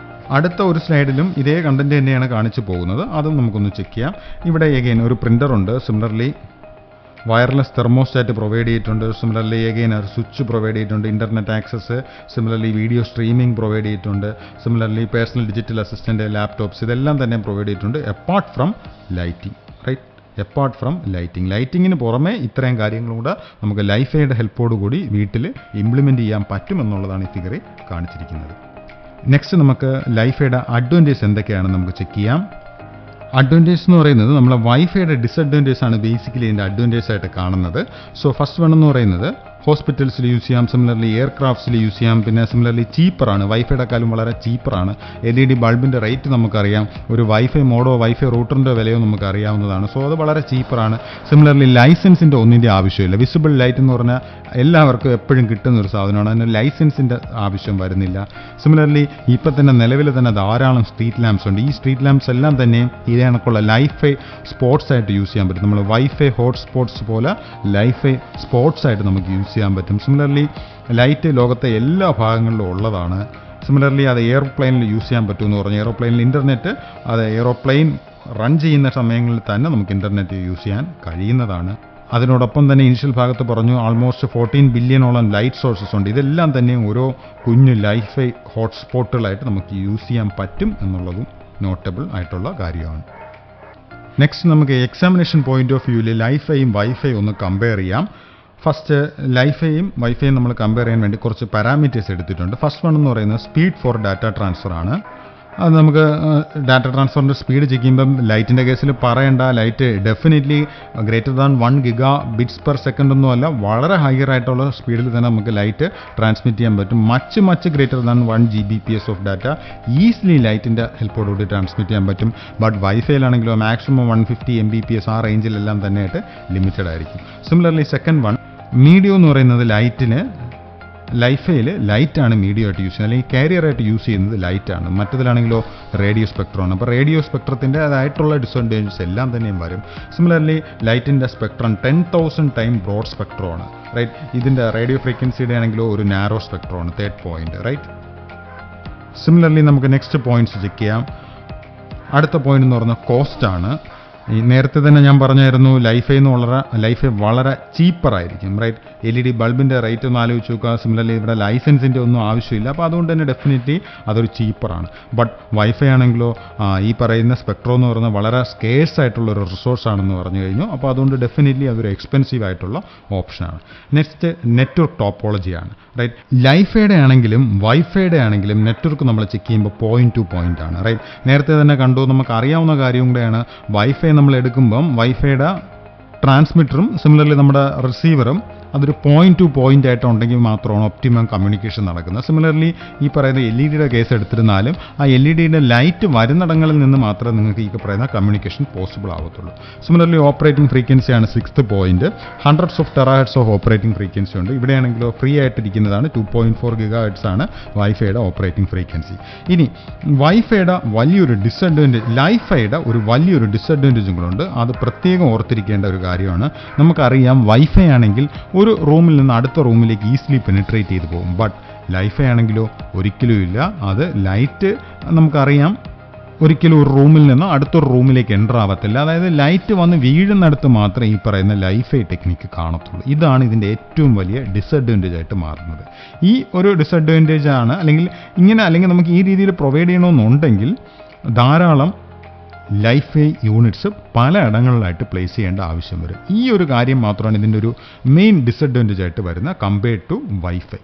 അടുത്ത ഒരു സ്ലൈഡിലും ഇതേ കണ്ടന്റ് തന്നെയാണ് കാണിച്ചു പോകുന്നത്, അതും നമുക്കൊന്ന് ചെക്ക് ചെയ്യാം. ഇവിടെ എഗെയിൻ ഒരു പ്രിൻ്റർ ഉണ്ട്. സിമിലർലി വയർലെസ് തെർമോസ്റ്റാറ്റ് പ്രൊവൈഡ് ചെയ്തിട്ടുണ്ട്. സിമിലർലി എഗെയിൻ ഒരു സ്വിച്ച് പ്രൊവൈഡ് ചെയ്തിട്ടുണ്ട്, internet access, similarly video streaming provide ചെയ്തിട്ടുണ്ട്. Similarly personal digital assistant, laptops ഇതെല്ലാം തന്നെ പ്രൊവൈഡ് ചെയ്തിട്ടുണ്ട് apart from lighting. Right. Apart from lighting. ലൈറ്റിങ്ങിന് പുറമെ ഇത്രയും കാര്യങ്ങളും കൂടെ നമുക്ക് ലൈഫൈയുടെ ഹെൽപ്പോടുകൂടി വീട്ടിൽ ഇംപ്ലിമെൻറ്റ് ചെയ്യാൻ പറ്റുമെന്നുള്ളതാണ് ഈ ഫിഗറിൽ കാണിച്ചിരിക്കുന്നത്. നെക്സ്റ്റ് നമുക്ക് ലൈഫൈയുടെ അഡ്വാൻറ്റേജ് എന്തൊക്കെയാണെന്ന് നമുക്ക് ചെക്ക് ചെയ്യാം. അഡ്വാൻറ്റേജ് എന്ന് പറയുന്നത് നമ്മളെ വൈഫൈയുടെ ഡിസഡ്വാൻറ്റേജ് ആണ് ബേസിക്കലി ഇതിൻ്റെ അഡ്വാൻറ്റേജ് ആയിട്ട് കാണുന്നത്. സോ ഫസ്റ്റ് വൺ എന്ന് പറയുന്നത് ഹോസ്പിറ്റൽസിൽ യൂസ് ചെയ്യാം, സിമിലർലി എയർക്രാഫ്റ്റ്സിൽ യൂസ് ചെയ്യാം, പിന്നെ സിമിലർലി ചീപ്പറാണ്. വൈഫൈയുടെ കാലം വളരെ ചീപ്പറാണ്. LED ബൾബിൻ്റെ റേറ്റ് നമുക്കറിയാം, ഒരു വൈഫൈ മോഡോ വൈഫൈ റൂട്ടറിൻ്റെ വിലയോ നമുക്ക് അറിയാവുന്നതാണ്. സോ അത് വളരെ ചീപ്പറാണ്. സിമിലർലി ലൈസൻസിൻ്റെ ഒന്നിൻ്റെ ആവശ്യമില്ല. വിസിബിൾ ലൈറ്റ് എന്ന് പറഞ്ഞാൽ എല്ലാവർക്കും എപ്പോഴും കിട്ടുന്ന ഒരു സാധനമാണ്, അതിന് ലൈസൻസിൻ്റെ ആവശ്യം വരുന്നില്ല. സിമിലർലി ഇപ്പം തന്നെ നിലവിൽ തന്നെ ധാരാളം സ്ട്രീറ്റ് ലാംപ്സ് ഉണ്ട്. ഈ സ്ട്രീറ്റ് ലാംപ്സ് എല്ലാം തന്നെയും ഇതേ കണക്കുള്ള ലൈഫൈ സ്പോട്സ് ആയിട്ട് യൂസ് ചെയ്യാൻ പറ്റും. നമ്മൾ വൈഫൈ ഹോട്ട്സ്പോട്ട്സ് പോലെ ലൈഫൈ സ്പോട്സ് ആയിട്ട് നമുക്ക് യൂസ് ചെയ്യാൻ പറ്റും. സിമിലർലി ലൈറ്റ് ലോകത്തെ എല്ലാ ഭാഗങ്ങളിലും ഉള്ളതാണ്. സിമിലർലി അത് എയർപ്ലെയിനിൽ യൂസ് ചെയ്യാൻ പറ്റുമെന്ന് പറഞ്ഞു. എയറോപ്ലെയിനിൽ ഇൻ്റർനെറ്റ് അത് എയറോപ്ലെയിൻ റൺ ചെയ്യുന്ന സമയങ്ങളിൽ തന്നെ നമുക്ക് ഇൻ്റർനെറ്റ് യൂസ് ചെയ്യാൻ കഴിയുന്നതാണ്. അതിനോടൊപ്പം തന്നെ ഇനിഷ്യൽ ഭാഗത്ത് പറഞ്ഞു ആൾമോസ്റ്റ് 14 ബില്യണോളം ലൈറ്റ് സോഴ്സസ് ഉണ്ട്. ഇതെല്ലാം തന്നെ ഓരോ കുഞ്ഞു ലൈഫൈ ഹോട്ട്സ്പോട്ടുകളായിട്ട് നമുക്ക് യൂസ് ചെയ്യാൻ പറ്റും എന്നുള്ളതും നോട്ടബിൾ ആയിട്ടുള്ള കാര്യമാണ്. നെക്സ്റ്റ് നമുക്ക് എക്സാമിനേഷൻ പോയിന്റ് ഓഫ് വ്യൂവിൽ ലൈഫൈയും വൈഫൈ ഒന്ന് കമ്പയർ ചെയ്യാം. ഫസ്റ്റ് ലൈഫൈയും വൈഫൈയും നമ്മൾ കമ്പയർ ചെയ്യാൻ വേണ്ടി കുറച്ച് പാരാമീറ്റേഴ്സ് എടുത്തിട്ടുണ്ട്. ഫസ്റ്റ് വൺ എന്ന് പറയുന്നത് സ്പീഡ് ഫോർ ഡാറ്റ ട്രാൻസ്ഫർ ആണ്. അത് നമുക്ക് ഡാറ്റ ട്രാൻസ്ഫറിൻ്റെ സ്പീഡ് ചെക്ക് ചെയ്യുമ്പം ലൈറ്റിൻ്റെ കേസിൽ പറയേണ്ട, light definitely greater than 1 Gbps ഒന്നുമല്ല, വളരെ ഹയർ ആയിട്ടുള്ള സ്പീഡിൽ തന്നെ നമുക്ക് ലൈറ്റ് ട്രാൻസ്മിറ്റ് ചെയ്യാൻ പറ്റും. Much greater than 1 Gbps of data easily ലൈറ്റിൻ്റെ ഹെൽപ്പോടുകൂടി ട്രാൻസ്മിറ്റ് ചെയ്യാൻ പറ്റും. ബട്ട് വൈഫൈയിലാണെങ്കിലോ മാക്സിമം 150 Mbps ആ റേഞ്ചിലെല്ലാം തന്നെയായിട്ട് ലിമിറ്റഡ് ആയിരിക്കും. സിമിലർലി സെക്കൻഡ് വൺ മീഡിയം എന്ന് പറയുന്നത് ലൈഫൈയിൽ ലൈറ്റാണ് മീഡിയം ആയിട്ട് യൂസ് ചെയ്യുന്നത്, അല്ലെങ്കിൽ കാരിയറായിട്ട് യൂസ് ചെയ്യുന്നത് ലൈറ്റാണ്. മറ്റതിലാണെങ്കിലോ റേഡിയോ സ്പെക്ട്രമാണ്. അപ്പോൾ റേഡിയോ സ്പെക്ട്രത്തിൻ്റെ അതായിട്ടുള്ള ഡിസഡ്വാൻറ്റേജസ് എല്ലാം തന്നെയും വരും. സിമിലർലി ലൈറ്റിൻ്റെ സ്പെക്ട്രം 10,000 ടൈം ബ്രോഡ് സ്പെക്ട്രമാണ്. റൈറ്റ്. ഇതിൻ്റെ റേഡിയോ ഫ്രീക്വൻസിയുടെ ആണെങ്കിലോ ഒരു നാരോ സ്പെക്ട്രമാണ്. Third point. റൈറ്റ്. സിമിലർലി നമുക്ക് നെക്സ്റ്റ് പോയിന്റ്സ് ചെക്ക് ചെയ്യാം. അടുത്ത പോയിന്റ് എന്ന് പറഞ്ഞാൽ കോസ്റ്റാണ്. ഈ നേരത്തെ തന്നെ ഞാൻ പറഞ്ഞായിരുന്നു ലൈഫൈ വളരെ ചീപ്പറായിരിക്കും. റൈറ്റ്. LED ബൾബിൻ്റെ റേറ്റ് ഒന്ന് ആലോചിച്ച് നോക്കുക. സിമിലർലി ഇവിടെ ലൈസൻസിൻ്റെ ഒന്നും ആവശ്യമില്ല. അപ്പോൾ അതുകൊണ്ട് തന്നെ ഡെഫിനറ്റ്ലി അതൊരു ചീപ്പറാണ്. ബട്ട് വൈഫൈ ആണെങ്കിലോ ഈ പറയുന്ന സ്പെക്ട്രം എന്ന് പറയുന്നത് വളരെ സ്കേഴ്സ് ആയിട്ടുള്ളൊരു റിസോഴ്സ് ആണെന്ന് പറഞ്ഞു കഴിഞ്ഞു. അപ്പോൾ അതുകൊണ്ട് ഡെഫിനറ്റ്ലി അതൊരു എക്സ്പെൻസീവ് ആയിട്ടുള്ള ഓപ്ഷനാണ്. നെക്സ്റ്റ് നെറ്റ്വർക്ക് ടോപ്പോളജിയാണ്. റൈറ്റ്. ലൈഫൈയുടെ ആണെങ്കിലും വൈഫൈയുടെ ആണെങ്കിലും നെറ്റ്വർക്ക് നമ്മൾ ചെക്ക് ചെയ്യുമ്പോൾ പോയിന്റ് ടു പോയിന്റ് ആണ്. റൈറ്റ്. നേരത്തെ തന്നെ കണ്ടു, നമുക്ക് അറിയാവുന്ന കാര്യം കൂടെയാണ്. വൈഫൈ നമ്മൾ എടുക്കുമ്പം വൈഫൈയുടെ ട്രാൻസ്മിറ്ററും സിമിലർലി നമ്മുടെ റിസീവറും അതൊരു പോയിന്റ് ടു പോയിന്റ് ആയിട്ടുണ്ടെങ്കിൽ മാത്രമാണ് ഒപ്റ്റിമം കമ്മ്യൂണിക്കേഷൻ നടക്കുന്നത്. സിമിലർലി ഈ പറയുന്ന LED കേസ് എടുത്തിരുന്നാലും ആ LED ലൈറ്റ് വരുന്നിടങ്ങളിൽ നിന്ന് മാത്രമേ നിങ്ങൾക്ക് ഈ പറയുന്ന കമ്മ്യൂണിക്കേഷൻ പോസിബിൾ ആവത്തുള്ളൂ. സിമിലർലി ഓപ്പറേറ്റിംഗ് ഫ്രീക്വൻസിയാണ് 6th point. Hundreds of terahertz of operating frequency ഉണ്ട്. ഇവിടെയാണെങ്കിലോ ഫ്രീ ആയിട്ടിരിക്കുന്നതാണ് 2.4 GHz ആണ് വൈഫൈയുടെ ഓപ്പറേറ്റിംഗ് ഫ്രീക്വൻസി. ഇനി വൈഫൈയുടെ വലിയൊരു ഡിസഡ്വാൻറ്റേജ്, ലൈഫൈയുടെ ഒരു വലിയൊരു ഡിസഡ്വാൻറ്റേജും കൂടെ ഉണ്ട്. അത് പ്രത്യേകം ഓർത്തിരിക്കേണ്ട ഒരു കാര്യമാണ്. നമുക്കറിയാം വൈഫൈ ആണെങ്കിൽ ഒരു റൂമിൽ നിന്ന് അടുത്ത റൂമിലേക്ക് ഈസിലി പെനിട്രേറ്റ് ചെയ്ത് പോകും. ബട്ട് ലൈഫൈ ആണെങ്കിലോ ഒരിക്കലും ഇല്ല. അത് ലൈറ്റ് നമുക്കറിയാം ഒരിക്കലും ഒരു റൂമിൽ നിന്ന് അടുത്തൊരു റൂമിലേക്ക് എൻ്റർ ആവത്തില്ല. അതായത് ലൈറ്റ് വന്ന് വീഴുന്നിടത്ത് മാത്രമേ ഈ പറയുന്ന ലൈഫൈ ടെക്നിക്ക് കാണത്തുള്ളൂ. ഇതാണ് ഇതിൻ്റെ ഏറ്റവും വലിയ ഡിസഡ്വാൻറ്റേജ് ആയിട്ട് മാറുന്നത്. ഈ ഒരു ഡിസഡ്വാൻറ്റേജ് ആണ്, അല്ലെങ്കിൽ നമുക്ക് ഈ രീതിയിൽ പ്രൊവൈഡ് ചെയ്യണമെന്നുണ്ടെങ്കിൽ ധാരാളം ലൈഫൈ യൂണിറ്റ്സ് പല ഇടങ്ങളിലായിട്ട് പ്ലേസ് ചെയ്യേണ്ട ആവശ്യം വരും. ഈ ഒരു കാര്യം മാത്രമാണ് ഇതിൻ്റെ ഒരു മെയിൻ ഡിസഡ്വാൻറ്റേജ് ആയിട്ട് വരുന്ന compared to wifi.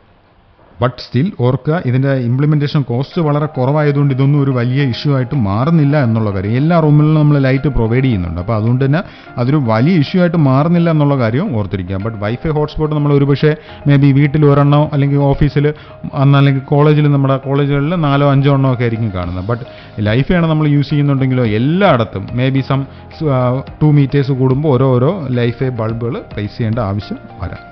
But still ഓർക്കുക, ഇതിൻ്റെ ഇംപ്ലിമെൻറ്റേഷൻ കോസ്റ്റ് വളരെ കുറവായതുകൊണ്ട് ഇതൊന്നും ഒരു വലിയ ഇഷ്യൂ ആയിട്ട് മാറുന്നില്ല എന്നുള്ള കാര്യം. എല്ലാ റൂമിലും നമ്മൾ ലൈറ്റ് പ്രൊവൈഡ് ചെയ്യുന്നുണ്ട്. അപ്പോൾ അതുകൊണ്ട് തന്നെ അതൊരു വലിയ ഇഷ്യൂ ആയിട്ട് മാറുന്നില്ല എന്നുള്ള കാര്യവും ഓർത്തിരിക്കുക. ബട്ട് വൈഫൈ ഹോട്ട്സ്പോട്ട് നമ്മൾ ഒരുപക്ഷെ മേ ബി വീട്ടിൽ ഒരെണ്ണോ അല്ലെങ്കിൽ ഓഫീസിൽ അല്ലെങ്കിൽ കോളേജിൽ, നമ്മുടെ കോളേജുകളിൽ 4 5 എണ്ണോ ഒക്കെ ആയിരിക്കും കാണുന്നത്. ബട്ട് ലൈഫൈ ആണ് നമ്മൾ യൂസ് ചെയ്യുന്നുണ്ടെങ്കിലോ എല്ലായിടത്തും മേ ബി 2 മീറ്റേഴ്സ് കൂടുമ്പോൾ ഓരോ ലൈഫൈ ബൾബുകൾ പ്ലേസ് ചെയ്യേണ്ട ആവശ്യം വരാം.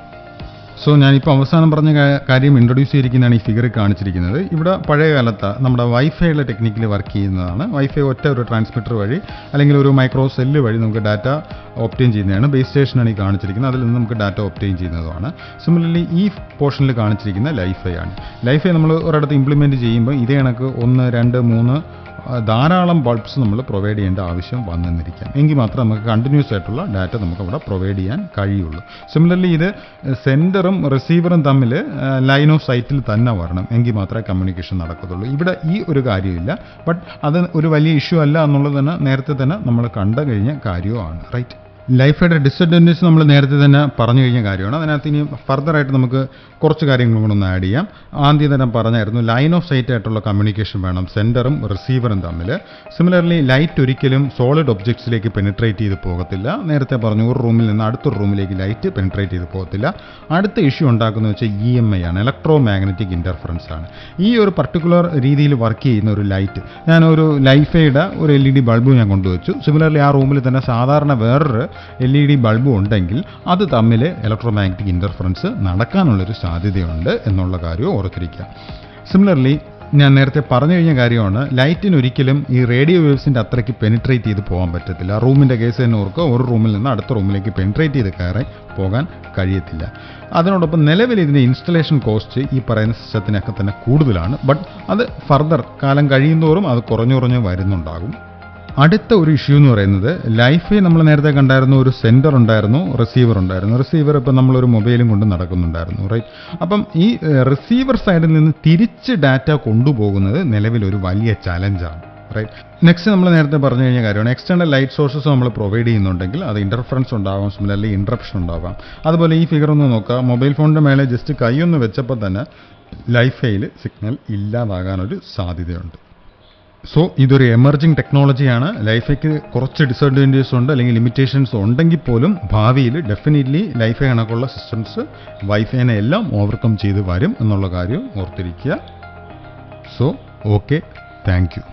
സോ ഞാനിപ്പോൾ അവസാനം പറഞ്ഞ കാര്യം ഇൻട്രൊഡ്യൂസ് ചെയ്തിരിക്കുന്നതാണ് ഈ ഫിഗറിൽ കാണിച്ചിരിക്കുന്നത്. ഇവിടെ പഴയ കാലത്ത് നമ്മുടെ വൈഫൈയുടെ ടെക്നിക്കിൽ വർക്ക് ചെയ്യുന്നതാണ്. വൈഫൈ ഒറ്റ ഒരു ട്രാൻസ്മിറ്റർ വഴി അല്ലെങ്കിൽ ഒരു മൈക്രോ സെല്ല് വഴി നമുക്ക് ഡാറ്റ ഒബ്റ്റെയിൻ ചെയ്യുന്നതാണ്. ബേസ് സ്റ്റേഷനാണ് ഈ കാണിച്ചിരിക്കുന്നത്. അതിൽ നിന്ന് നമുക്ക് ഡാറ്റ ഒബ്റ്റെയിൻ ചെയ്യുന്നതുമാണ്. സിമിലർലി ഈ പോർഷനിൽ കാണിച്ചിരിക്കുന്ന ലൈഫൈ ആണ്. ലൈഫൈ നമ്മൾ ഒരിടത്ത് ഇംപ്ലിമെൻറ്റ് ചെയ്യുമ്പോൾ ഇതേ കണക്ക് 1 2 3 ധാരാളം ബൾബ്സ് നമ്മൾ പ്രൊവൈഡ് ചെയ്യേണ്ട ആവശ്യം വന്നെന്നിരിക്കാം. എങ്കിൽ മാത്രമേ നമുക്ക് കണ്ടിന്യൂസ് ആയിട്ടുള്ള ഡാറ്റ നമുക്ക് അവിടെ പ്രൊവൈഡ് ചെയ്യാൻ കഴിയുള്ളൂ. സിമിലർലി ഇത് സെൻഡറും റിസീവറും തമ്മിൽ ലൈൻ ഓഫ് സൈറ്റിൽ തന്നെ വരണം. എങ്കിൽ മാത്രമേ കമ്മ്യൂണിക്കേഷൻ നടക്കത്തുള്ളൂ. ഇവിടെ ഈ ഒരു കാര്യമില്ല. ബട്ട് അത് ഒരു വലിയ ഇഷ്യൂ അല്ല എന്നുള്ളത് തന്നെ നേരത്തെ തന്നെ നമ്മൾ കണ്ടു കഴിഞ്ഞ കാര്യവുമാണ്. റൈറ്റ്. ലൈഫൈയുടെ ഡിസഡ്വാൻറ്റേജ് നമ്മൾ നേരത്തെ തന്നെ പറഞ്ഞു കഴിഞ്ഞ കാര്യമാണ്. അതിനകത്ത് ഇനി ഫർദറായിട്ട് നമുക്ക് കുറച്ച് കാര്യങ്ങളും കൂടെ ഒന്ന് ആഡ് ചെയ്യാം. ആദ്യം തന്നെ പറഞ്ഞായിരുന്നു ലൈൻ ഓഫ് സൈറ്റ് ആയിട്ടുള്ള കമ്മ്യൂണിക്കേഷൻ വേണം സെൻഡറും റിസീവറും തമ്മിൽ. സിമിലർലി ലൈറ്റ് ഒരിക്കലും സോളിഡ് ഒബ്ജക്ട്സിലേക്ക് പെനിട്രേറ്റ് ചെയ്ത് പോകത്തില്ല. നേരത്തെ പറഞ്ഞു ഒരു റൂമിൽ നിന്ന് അടുത്തൊരു റൂമിലേക്ക് ലൈറ്റ് പെനിട്രേറ്റ് ചെയ്ത് പോകത്തില്ല. അടുത്ത ഇഷ്യൂ ഉണ്ടാക്കുന്നത് വെച്ചാൽ EMI ആണ്, ഇലക്ട്രോ മാഗ്നറ്റിക് ഇൻ്റർഫറൻസ് ആണ്. ഈ ഒരു പർട്ടിക്കുലർ രീതിയിൽ വർക്ക് ചെയ്യുന്ന ഒരു ലൈറ്റ്, ഞാനൊരു ലൈഫൈയുടെ ഒരു LED ബൾബ് ഞാൻ കൊണ്ടുവച്ചു. സിമിലർലി ആ റൂമിൽ തന്നെ സാധാരണ വേറൊരു LED ബൾബും ഉണ്ടെങ്കിൽ അത് തമ്മിൽ ഇലക്ട്രോ മാഗ്നറ്റിക് ഇൻ്റർഫറൻസ് നടക്കാനുള്ളൊരു സാധ്യതയുണ്ട് എന്നുള്ള കാര്യം ഓർത്തിരിക്കുക. സിമിലർലി ഞാൻ നേരത്തെ പറഞ്ഞു കഴിഞ്ഞ കാര്യമാണ്, ലൈറ്റിന് ഒരിക്കലും ഈ റേഡിയോ വേവ്സിൻ്റെ അത്രയ്ക്ക് പെനിട്രേറ്റ് ചെയ്ത് പോകാൻ പറ്റത്തില്ല. റൂമിൻ്റെ കേസ് തന്നെ ഓർക്കുക, ഒരു റൂമിൽ നിന്ന് അടുത്ത റൂമിലേക്ക് പെനിട്രേറ്റ് ചെയ്ത് കയറി പോകാൻ കഴിയത്തില്ല. അതിനോടൊപ്പം നിലവിൽ ഇതിൻ്റെ ഇൻസ്റ്റലേഷൻ കോസ്റ്റ് ഈ പറയുന്ന സിസ്റ്റത്തിനൊക്കെ തന്നെ കൂടുതലാണ്. ബട്ട് അത് ഫർദർ കാലം കഴിയുന്തോറും അത് കുറഞ്ഞു വരുന്നുണ്ടാകും. അടുത്ത ഒരു ഇഷ്യൂ എന്ന് പറയുന്നത് ലൈഫൈ നമ്മൾ നേരത്തെ കണ്ടായിരുന്നു, ഒരു സെൻഡർ ഉണ്ടായിരുന്നു, റിസീവർ ഉണ്ടായിരുന്നു. റിസീവർ ഇപ്പം നമ്മളൊരു മൊബൈലും കൊണ്ട് നടക്കുന്നുണ്ടായിരുന്നു. റൈറ്റ്. അപ്പം ഈ റിസീവർ സൈഡിൽ നിന്ന് തിരിച്ച് ഡാറ്റ കൊണ്ടുപോകുന്നത് നിലവിലൊരു വലിയ ചലഞ്ചാണ്. റൈറ്റ്. നെക്സ്റ്റ് നമ്മൾ നേരത്തെ പറഞ്ഞു കഴിഞ്ഞ കാര്യമാണ്, എക്സ്റ്റേണൽ ലൈറ്റ് സോഴ്സസ് നമ്മൾ പ്രൊവൈഡ് ചെയ്യുന്നുണ്ടെങ്കിൽ അത് ഇൻ്റർഫറൻസ് ഉണ്ടാവാം, സിമിലർലി ഇൻട്രപ്ഷൻ ഉണ്ടാവാം. അതുപോലെ ഈ ഫിഗർ ഒന്ന് നോക്കുക, മൊബൈൽ ഫോണിൻ്റെ മേലെ ജസ്റ്റ് കൈയൊന്ന് വെച്ചപ്പോൾ തന്നെ ലൈഫൈയിൽ സിഗ്നൽ ഇല്ലാതാകാനൊരു സാധ്യതയുണ്ട്. സോ ഇതൊരു എമർജിങ് ടെക്നോളജിയാണ്. ലൈഫൈക്ക് കുറച്ച് ഡിസഡ്വാൻറ്റേജസ് ഉണ്ട്, അല്ലെങ്കിൽ ലിമിറ്റേഷൻസ് ഉണ്ടെങ്കിൽ പോലും ഭാവിയിൽ ഡെഫിനറ്റ്ലി ലൈഫൈ കണക്കുള്ള സിസ്റ്റംസ് വൈഫൈനെ എല്ലാം ഓവർകം ചെയ്ത് വരും എന്നുള്ള കാര്യം ഓർത്തിരിക്കുക. So okay, thank you.